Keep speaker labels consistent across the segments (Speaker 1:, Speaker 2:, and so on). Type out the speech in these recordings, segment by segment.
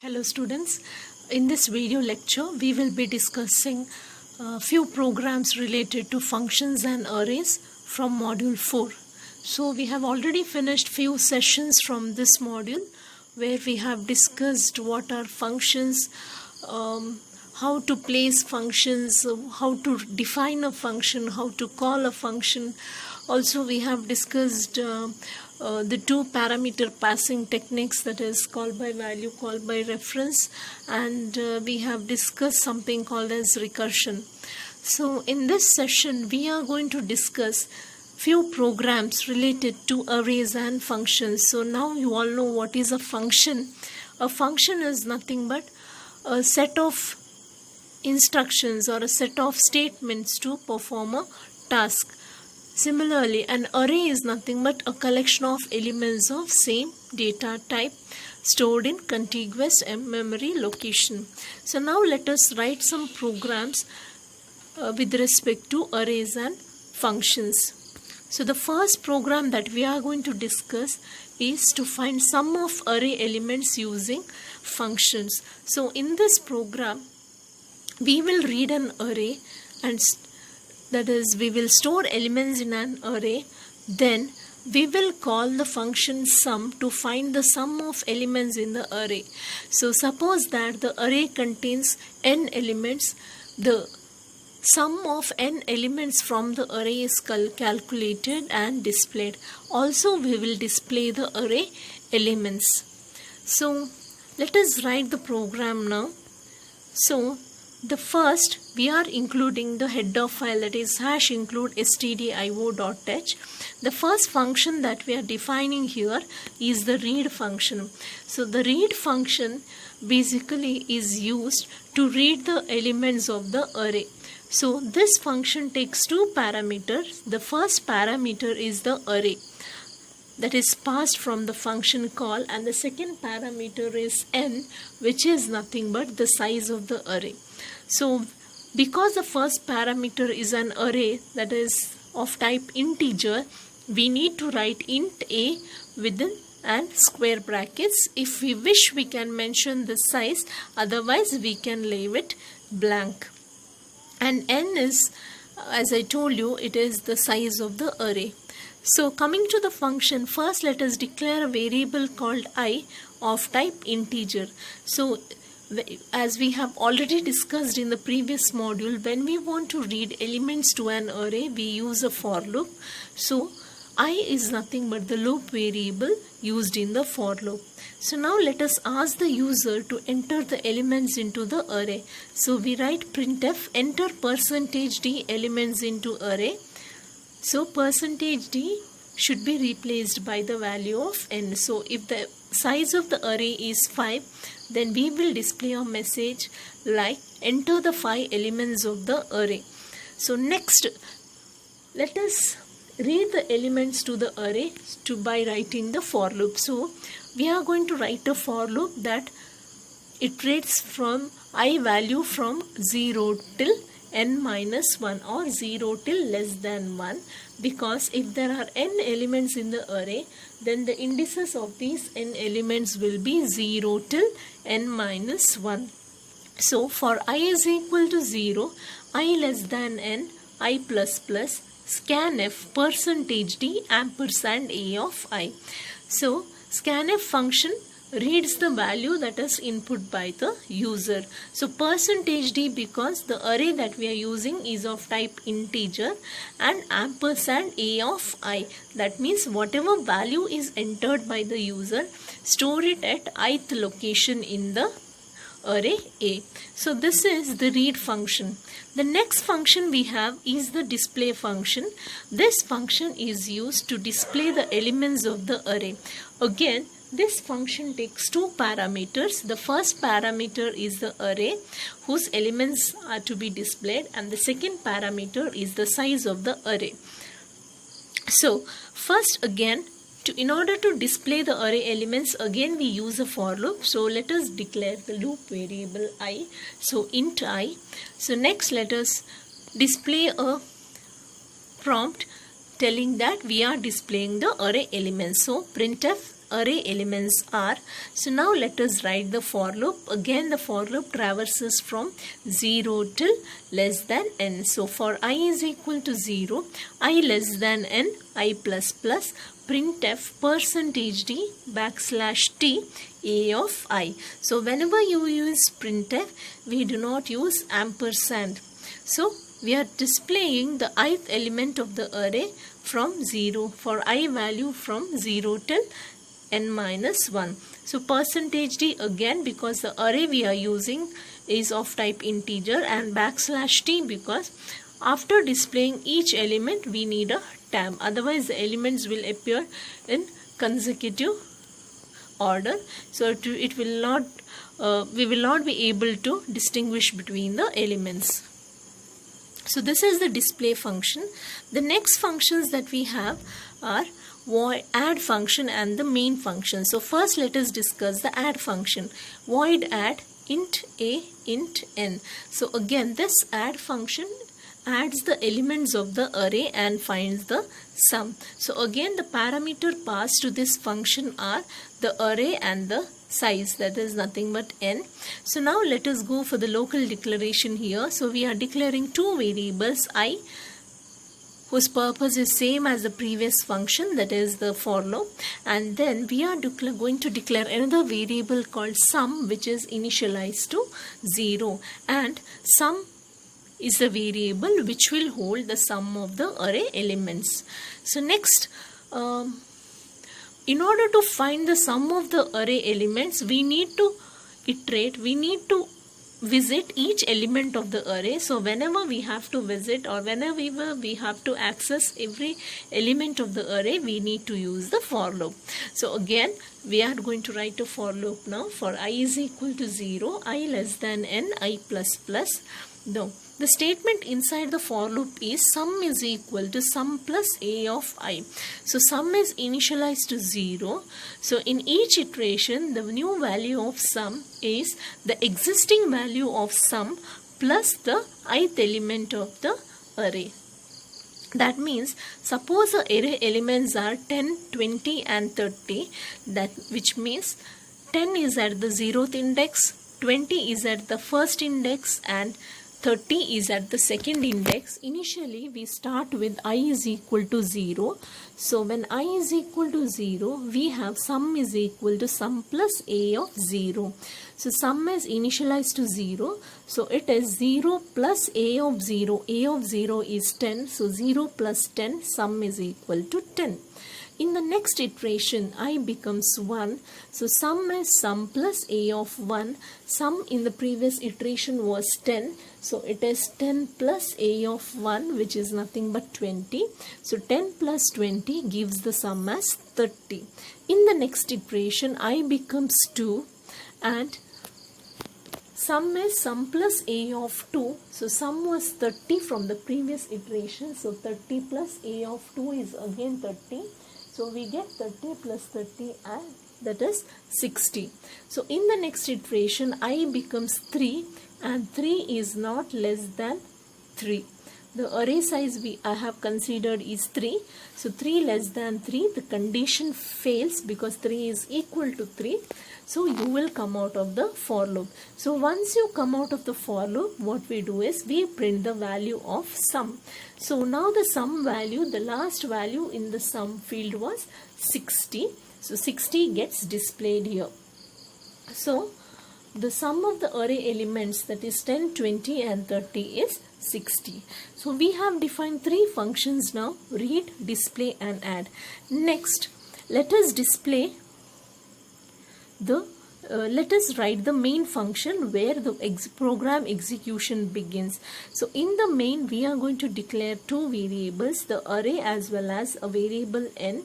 Speaker 1: Hello students, in this video lecture we will be discussing a few programs related to functions and arrays from module 4. So we have already finished few sessions from this module where we have discussed what are functions, how to place functions, how to define a function, how to call a function. Also we have discussed the two parameter passing techniques, that is call by value, call by reference, and we have discussed something called as recursion. So in this session we are going to discuss few programs related to arrays and functions. So now you all know what is a function. A function is nothing but a set of instructions or a set of statements to perform a task. Similarly, an array is nothing but a collection of elements of same data type stored in contiguous memory location. So now let us write some programs with respect to arrays and functions. So the first program that we are going to discuss is to find sum of array elements using functions. So in this program, we will read an array, and that is, we will store elements in an array. Then we will call the function sum to find the sum of elements in the array. So suppose that the array contains n elements. The sum of n elements from the array is calculated and displayed. Also we will display the array elements. So let us write the program now. So the first, we are including the header file, that is #include stdio.h. The first function that we are defining here is the read function. So the read function basically is used to read the elements of the array. So this function takes two parameters. The first parameter is the array that is passed from the function call, and the second parameter is n, which is nothing but the size of the array. So because the first parameter is an array that is of type integer, we need to write int a within and square brackets. If we wish, we can mention the size, otherwise we can leave it blank. And n is, as I told you, it is the size of the array. So coming to the function, first let us declare a variable called I of type integer. So as we have already discussed in the previous module, when we want to read elements to an array, we use a for loop. So I is nothing but the loop variable used in the for loop. So now let us ask the user to enter the elements into the array. So we write printf enter %d elements into array. So %d should be replaced by the value of n. So if the size of the array is 5, then we will display a message like enter the 5 elements of the array. So next, let us read the elements to the array by writing the for loop. So we are going to write a for loop that iterates from I value from 0 till n minus 1 or 0 till less than 1, because if there are n elements in the array, then the indices of these n elements will be 0 till n minus 1. So for I is equal to 0, I less than n, I plus plus, scanf %d ampersand a of I. So scanf function reads the value that is input by the user. So %d, because the array that we are using is of type integer, and ampersand a of I, that means whatever value is entered by the user, store it at ith location in the array A. So this is the read function. The next function we have is the display function. This function is used to display the elements of the array. Again, this function takes two parameters. The first parameter is the array whose elements are to be displayed, and the second parameter is the size of the array. So first, again, in order to display the array elements, again we use a for loop. So let us declare the loop variable I. So int I. So next let us display a prompt telling that we are displaying the array elements. So printf array elements are. So now let us write the for loop. Again the for loop traverses from 0 till less than n. So for I is equal to 0, I less than n, I plus plus, printf %d \t a of I. So whenever you use printf, we do not use ampersand. So we are displaying the ith element of the array from 0 for I value from 0 till n minus 1. So %d again because the array we are using is of type integer, and \t because after displaying each element we need a tab, otherwise the elements will appear in consecutive order, so it will not we will not be able to distinguish between the elements. So this is the display function. The next functions that we have are void add function and the main function. So first let us discuss the add function. Void add int a int n. So again this add function adds the elements of the array and finds the sum. So again the parameter passed to this function are the array and the size, that is nothing but n. So now let us go for the local declaration here. So we are declaring two variables, I, whose purpose is same as the previous function, that is the for loop, and then we are going to declare another variable called sum, which is initialized to 0, and sum is a variable which will hold the sum of the array elements. So next, in order to find the sum of the array elements, we need to iterate, we need to visit each element of the array. So whenever we have to visit or whenever we have to access every element of the array, we need to use the for loop. So again we are going to write a for loop now. For I is equal to 0, I less than n, I plus plus. Now the statement inside the for loop is sum is equal to sum plus a of I. So sum is initialized to 0. So in each iteration the new value of sum is the existing value of sum plus the ith element of the array. That means suppose the array elements are 10, 20 and 30, that which means 10 is at the 0th index, 20 is at the first index and 30 is at the second index. Initially we start with I is equal to 0. So when I is equal to 0, we have sum is equal to sum plus a of 0. So sum is initialized to 0. So it is 0 plus a of 0. A of 0 is 10. So 0 plus 10, sum is equal to 10. In the next iteration, I becomes 1. So sum is sum plus a of 1. Sum in the previous iteration was 10. So it is 10 plus a of 1, which is nothing but 20. So 10 plus 20 gives the sum as 30. In the next iteration, I becomes 2 and sum is sum plus a of 2. So sum was 30 from the previous iteration. So 30 plus a of 2 is again 30. So we get 30 plus 30 and that is 60. So in the next iteration I becomes 3 and 3 is not less than 3. The array size I have considered is 3. So 3 less than 3, the condition fails because 3 is equal to 3. So you will come out of the for loop. So once you come out of the for loop, what we do is we print the value of sum. So now the sum value, the last value in the sum field was 60. So 60 gets displayed here. So the sum of the array elements, that is 10, 20 and 30 is 60. So we have defined three functions now: read, display and add. Next, let us display the let us write the main function where the program execution begins. So in the main we are going to declare two variables, the array as well as a variable n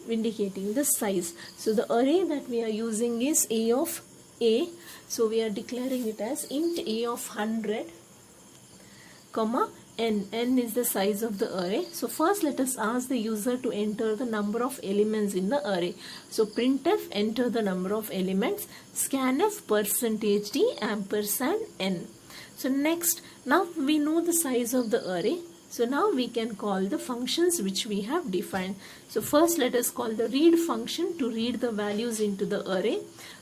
Speaker 1: indicating the size. So the array that we are using is a of a. So we are declaring it as int a of 100 comma n. N is the size of the array. So first let us ask the user to enter the number of elements in the array. So printf enter the number of elements, scanf %d ampersand n. So next, now we know the size of the array. So now we can call the functions which we have defined. So first let us call the read function to read the values into the array.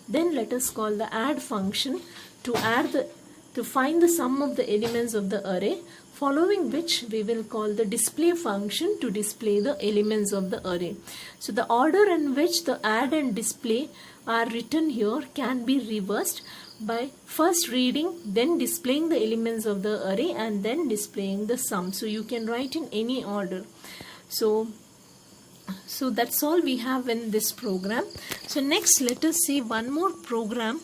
Speaker 1: Then let us call the add function to find the sum of the elements of the array. Following which we will call the display function to display the elements of the array. So the order in which the add and display are written here can be reversed by first reading, then displaying the elements of the array, and then displaying the sum. So you can write in any order. So that's all we have in this program. So next let us see one more program.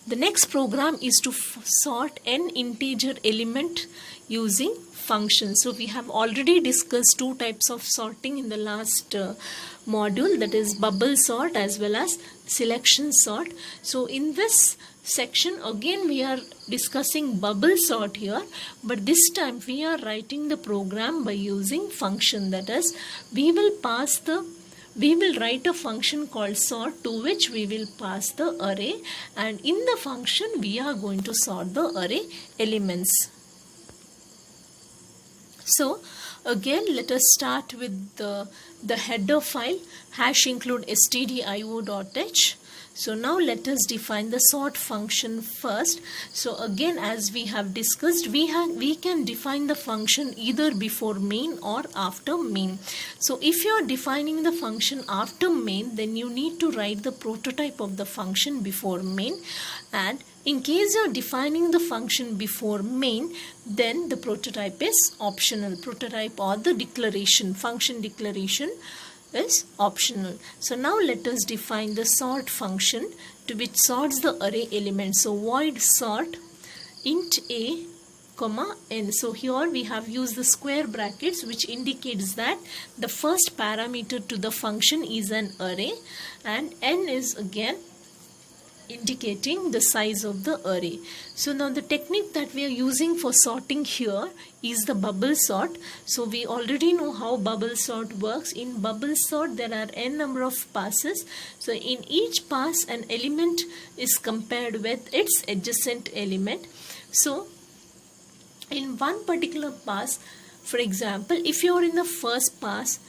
Speaker 1: The next program is to sort n integer element using functions. So we have already discussed two types of sorting in the last module, that is bubble sort as well as selection sort. So in this section again we are discussing bubble sort here, but this time we are writing the program by using function. That is, we will write a function called sort to which we will pass the array, and in the function we are going to sort the array elements. So again let us start with the header file #include stdio.h. So now let us define the sort function first. So again, as we have discussed, we can define the function either before main or after main. So if you are defining the function after main, then you need to write the prototype of the function before main, and in case you are defining the function before main, then the prototype is optional. Prototype or the declaration, function declaration is optional. So now let us define the sort function to which sorts the array elements. So void sort int a comma n. So here we have used the square brackets, which indicates that the first parameter to the function is an array, and n is again indicating the size of the array. So now the technique that we are using for sorting here is the bubble sort. So we already know how bubble sort works. In bubble sort there are n number of passes. So in each pass an element is compared with its adjacent element. So in one particular pass, for example, if you are in the first pass,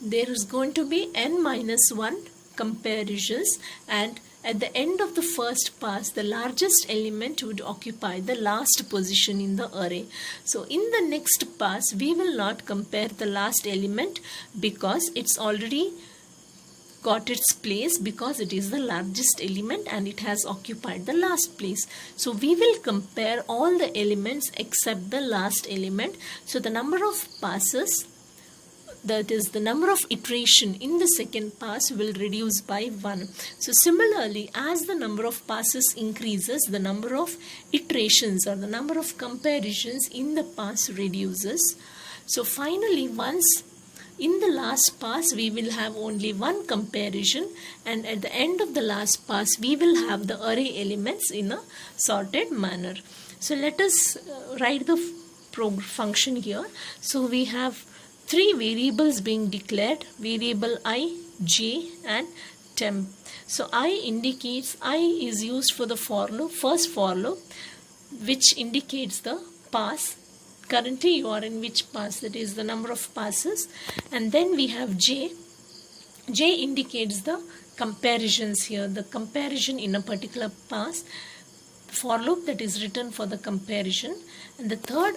Speaker 1: there is going to be n minus 1 comparisons, and at the end of the first pass, the largest element would occupy the last position in the array. So in the next pass, we will not compare the last element because it's already got its place, because it is the largest element and it has occupied the last place. So we will compare all the elements except the last element. So the number of passes, that is the number of iteration in the second pass, will reduce by 1. So similarly, as the number of passes increases, the number of iterations or the number of comparisons in the pass reduces. So finally, once in the last pass we will have only one comparison, and at the end of the last pass we will have the array elements in a sorted manner. So let us write the function here. So we have three variables being declared: variable I, j and temp. So I is used for the for loop, first for loop, which indicates the pass. Currently you are in which pass, that is the number of passes. And then we have j indicates the comparisons here, the comparison in a particular pass, for loop that is written for the comparison. And the third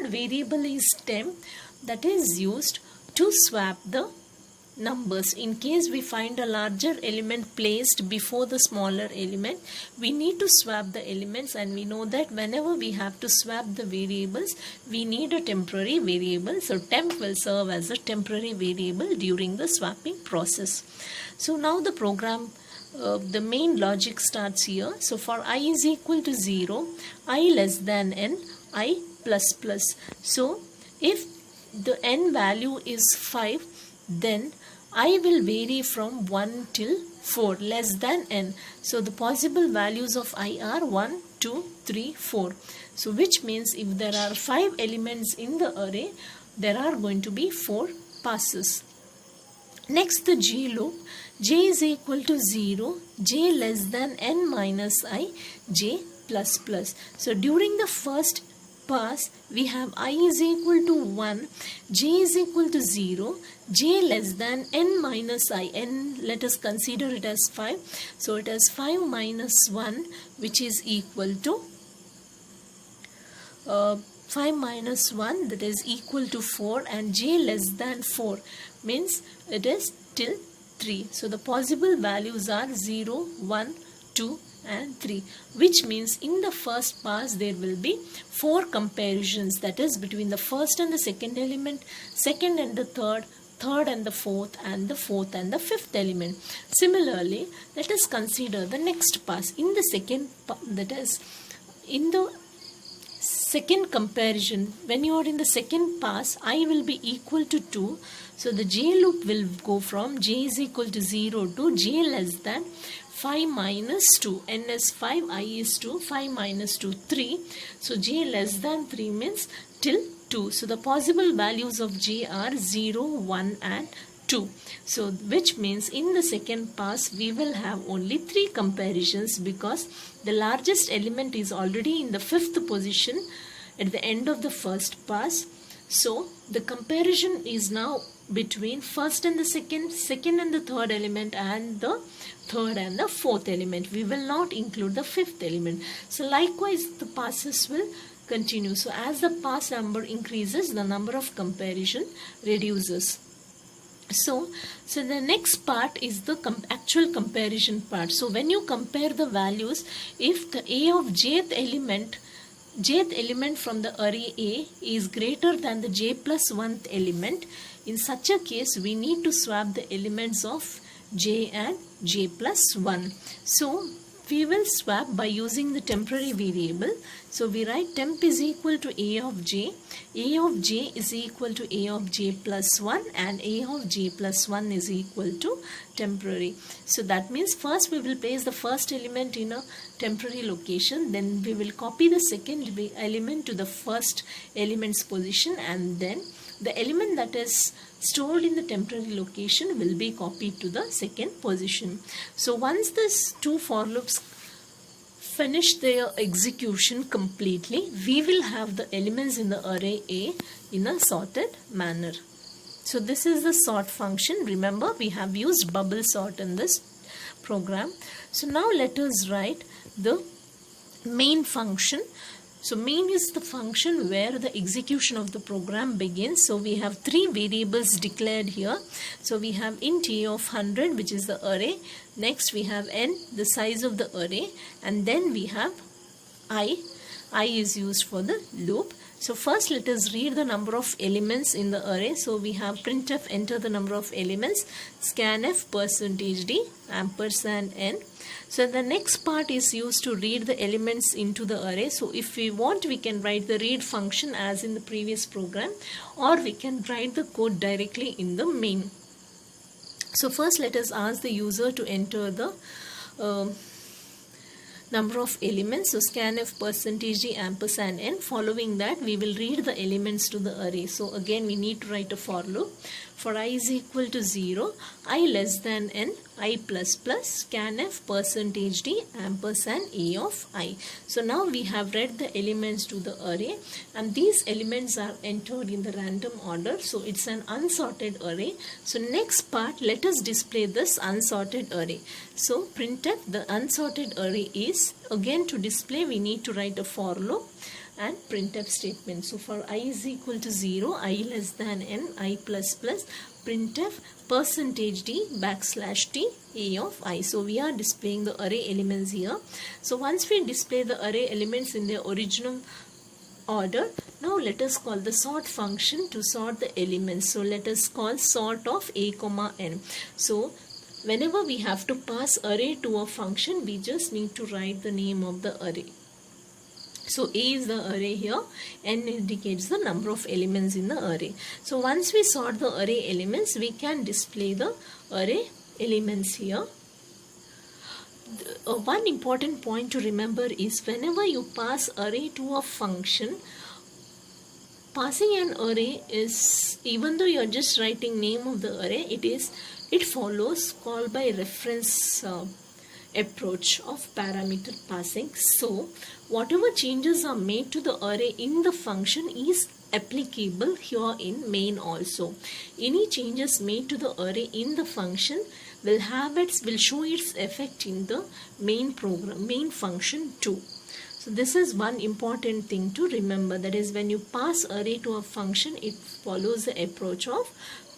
Speaker 1: variable is temp, that is used to swap the numbers. In case we find a larger element placed before the smaller element, we need to swap the elements, and we know that whenever we have to swap the variables, we need a temporary variable. So temp will serve as a temporary variable during the swapping process. So now the program, the main logic starts here. So for I is equal to 0, I less than n, I plus plus. So if the n value is 5, then I will vary from 1 till 4, less than n. So the possible values of I are 1, 2, 3, 4. So which means if there are 5 elements in the array, there are going to be 4 passes. Next, the j loop. J is equal to 0, j less than n minus I, j plus plus. So during the first pass, we have I is equal to 1, j is equal to 0, j less than n minus I. N, let us consider it as 5. So it is 5 minus 1, which is equal to 5 minus 1, that is equal to 4, and j less than 4 means it is till 3. So the possible values are 0, 1, 2 and 3, which means in the first pass there will be 4 comparisons, that is between the first and the second element, second and the third, third and the fourth, and the fourth and the fifth element. Similarly, let us consider the next pass. In the second, that is in the second comparison, when you are in the second pass, I will be equal to 2. So the j loop will go from j is equal to 0 to j less than 5 minus 2. N is 5, I is 2, 5 minus 2, 3. So j less than 3 means till 2. So the possible values of j are 0, 1 and 2. So which means in the second pass we will have only 3 comparisons, because the largest element is already in the 5th position at the end of the first pass. So the comparison is now between first and the second, second and the third element, and the third and the fourth element. We will not include the fifth element. So likewise the passes will continue. So as the pass number increases, the number of comparison reduces. So the next part is the actual comparison part. So when you compare the values, if the A of jth element from the array A is greater than the j plus 1th element, in such a case we need to swap the elements of j and j plus 1. So we will swap by using the temporary variable. So we write temp is equal to A of j is equal to A of j plus 1, and A of j plus 1 is equal to temporary. So that means first we will place the first element in a temporary location, then we will copy the second element to the first element's position, and then the element that is stored in the temporary location will be copied to the second position. So once these two for loops finish their execution completely, we will have the elements in the array A in a sorted manner. So this is the sort function. Remember, we have used bubble sort in this program. So now let us write the main function. So main is the function where the execution of the program begins. So we have 3 variables declared here. So we have int a of 100, which is the array. Next we have n, the size of the array, and then we have I. I is used for the loop. So first let us read the number of elements in the array. So we have printf enter the number of elements, scanf %d ampersand n. So the next part is used to read the elements into the array. So if we want, we can write the read function as in the previous program, or we can write the code directly in the main. So first let us ask the user to enter the number of elements. So scanf %d ampersand n. Following that, we will read the elements to the array. So again we need to write a for loop. For I is equal to 0, I less than n, I plus plus, scanf %d ampersand a of I. So now we have read the elements to the array, and these elements are entered in the random order. So it's an unsorted array. So next part, let us display this unsorted array. So printf the unsorted array is, again to display we need to write a for loop and printf statement. So for I is equal to 0, I less than n, I plus plus, printf %d \t a of I. So we are displaying the array elements here. So once we display the array elements in their original order, now let us call the sort function to sort the elements. So let us call sort of a comma n. So whenever we have to pass array to a function, we just need to write the name of the array. So A is the array here, n indicates the number of elements in the array. So once we sort the array elements, we can display the array elements here. One important point to remember is whenever you pass array to a function, passing an array is, even though you are just writing name of the array, it follows call by reference approach of parameter passing. So whatever changes are made to the array in the function is applicable here in main also. Any changes made to the array in the function will show its effect in the main function too. So this is one important thing to remember, that is, when you pass array to a function, it follows the approach of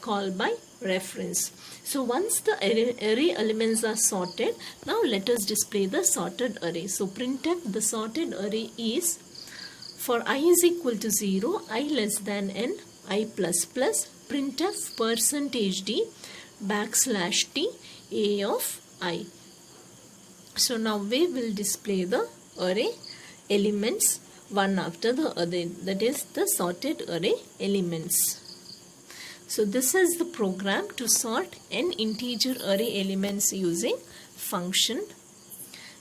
Speaker 1: call by reference. So once the array elements are sorted, now let us display the sorted array. So printf the sorted array is, for I is equal to 0, I less than n, I plus plus, printf %d \t a of I. So now we will display the array elements one after the other, that is the sorted array elements. So this is the program to sort n integer array elements using function.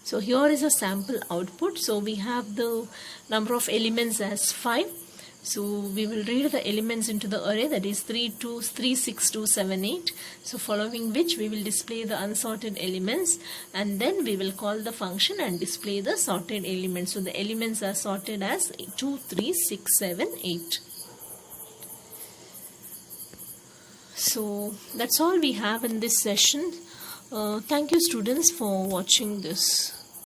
Speaker 1: So here is a sample output. So we have the number of elements as 5. So we will read the elements into the array, that is 3, 2, 3, 6, 2, 7, 8. So following which we will display the unsorted elements, and then we will call the function and display the sorted elements. So the elements are sorted as 2, 3, 6, 7, 8. So that's all we have in this session. Thank you students for watching this.